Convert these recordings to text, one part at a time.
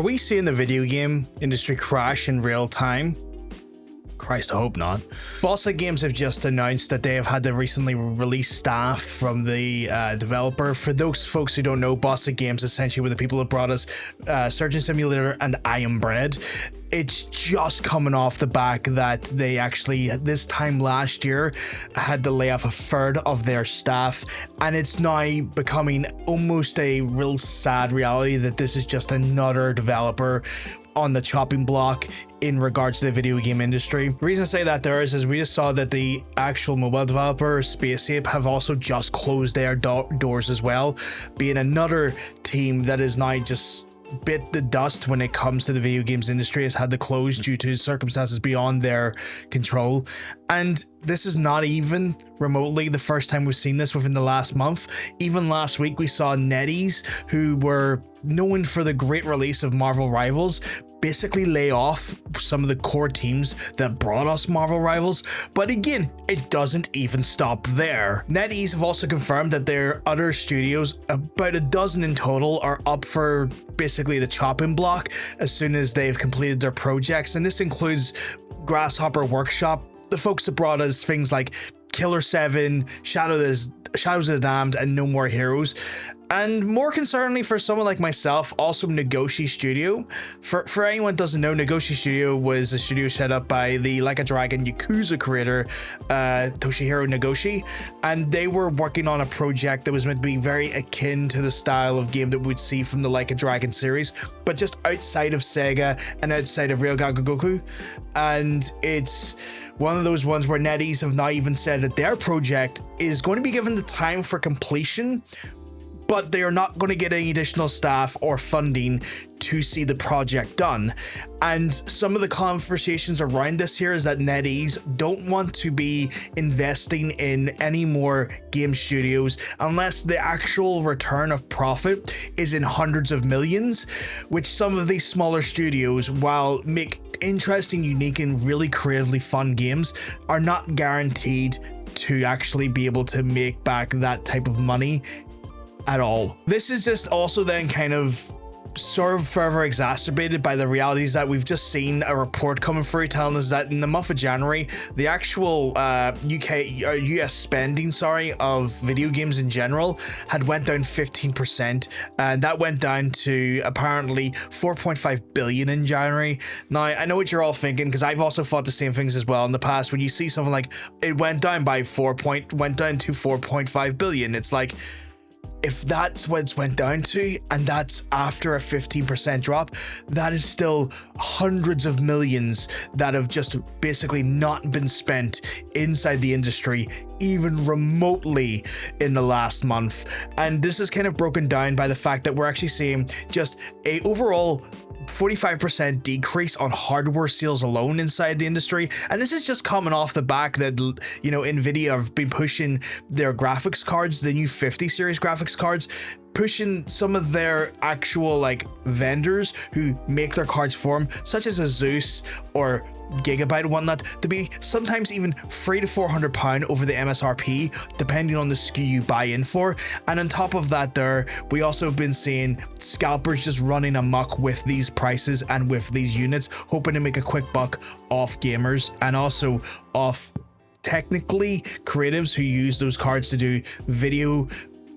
Are we seeing the video game industry crash in real time? Christ, I hope not. Bossa Games have just announced that they have had to recently release staff from the developer. For those folks who don't know, Bossa Games essentially were the people that brought us Surgeon Simulator and I Am Bread. It's just coming off the back that they actually, this time last year, had to lay off a third of their staff, and it's now becoming almost a real sad reality that this is just another developer on the chopping block in regards to the video game industry. The reason I say that there is we just saw that the actual mobile developer Spaceape have also just closed their doors as well, being another team that is now just bit the dust when it comes to the video games industry, has had to close due to circumstances beyond their control. And this is not even remotely the first time we've seen this within the last month. Even last week we saw Netease, who were known for the great release of Marvel Rivals, basically lay off some of the core teams that brought us Marvel Rivals. But again, it doesn't even stop there. NetEase have also confirmed that their other studios, about a dozen in total, are up for basically the chopping block as soon as they've completed their projects. And this includes Grasshopper Workshop, the folks that brought us things like Killer 7, Shadows of the Damned, and No More Heroes. And more concerningly for someone like myself, also Nagoshi Studio. For anyone who doesn't know, Nagoshi Studio was a studio set up by the Like a Dragon Yakuza creator, Toshihiro Nagoshi, and they were working on a project that was meant to be very akin to the style of game that we'd see from the Like a Dragon series, but just outside of Sega and outside of Ryoga Goku. And it's one of those ones where NetEase have now even said that their project is going to be given the time for completion, but they are not going to get any additional staff or funding to see the project done. And some of the conversations around this here is that NetEase don't want to be investing in any more game studios unless the actual return of profit is in hundreds of millions, which some of these smaller studios, while make interesting, unique, and really creatively fun games, are not guaranteed to actually be able to make back that type of money at all. This is just also then kind of sort of further exacerbated by the realities that we've just seen a report coming through telling us that in the month of January, the actual US spending, of video games in general had went down 15%, and that went down to apparently 4.5 billion in January. Now, I know what you're all thinking, because I've also thought the same things as well in the past. When you see something like it went down to 4.5 billion, it's like, if that's what it's went down to, and that's after a 15% drop, that is still hundreds of millions that have just basically not been spent inside the industry even remotely in the last month. And this is kind of broken down by the fact that we're actually seeing just a overall 45% decrease on hardware sales alone inside the industry. And this is just coming off the back that, Nvidia have been pushing their graphics cards, the new 50 series graphics cards, pushing some of their actual vendors who make their cards for them, such as Asus or Gigabyte and whatnot, to be sometimes even £300 to £400 over the MSRP, depending on the SKU you buy in for. And on top of that, we also have been seeing scalpers just running amok with these prices and with these units, hoping to make a quick buck off gamers and also off technically creatives who use those cards to do video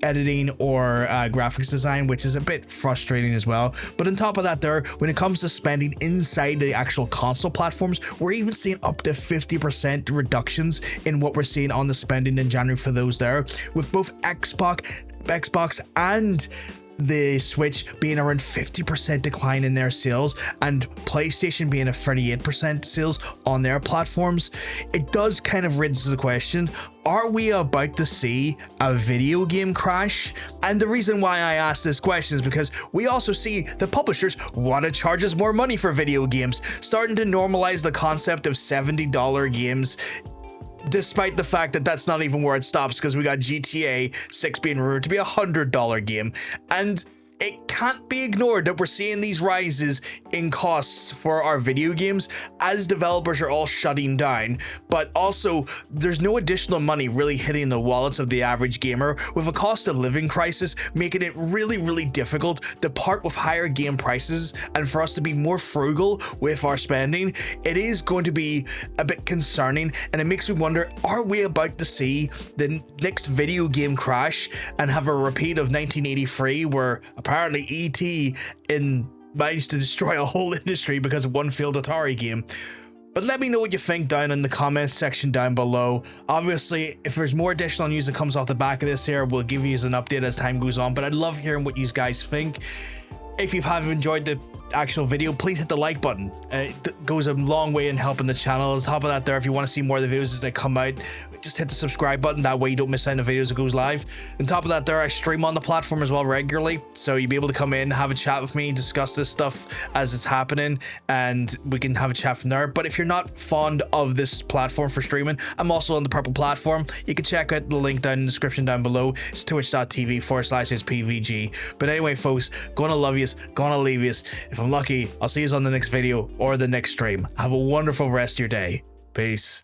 editing or graphics design, which is a bit frustrating as well. But on top of that, when it comes to spending inside the actual console platforms, we're even seeing up to 50% reductions in what we're seeing on the spending in January for those there, with both Xbox and the Switch being around 50% decline in their sales, and PlayStation being a 38% sales on their platforms. It does kind of raise the question, are we about to see a video game crash? And the reason why I ask this question is because we also see the publishers want to charge us more money for video games, starting to normalize the concept of $70 games, despite the fact that that's not even where it stops, because we got GTA 6 being rumored to be a $100 game. And it can't be ignored that we're seeing these rises in costs for our video games as developers are all shutting down, but also there's no additional money really hitting the wallets of the average gamer, with a cost of living crisis making it really difficult to part with higher game prices and for us to be more frugal with our spending. It is going to be a bit concerning, and it makes me wonder, are we about to see the next video game crash and have a repeat of 1983 where apparently E.T. managed to destroy a whole industry because of one failed Atari game? But let me know what you think down in the comments section down below. Obviously, if there's more additional news that comes off the back of this here, we'll give you an update as time goes on, but I'd love hearing what you guys think. If you have enjoyed the actual video, please hit the like button. It goes a long way in helping the channel. On top of that there, if you want to see more of the videos as they come out, just hit the subscribe button. That way you don't miss out on the videos that goes live. On top of that there, I stream on the platform as well regularly, so you'll be able to come in, have a chat with me, discuss this stuff as it's happening, and we can have a chat from there. But if you're not fond of this platform for streaming, I'm also on the purple platform. You can check out the link down in the description down below. It's twitch.tv/PVG. But anyway folks, gonna love yous, gonna leave yous. If I'm lucky, I'll see you on the next video or the next stream. Have a wonderful rest of your day. Peace.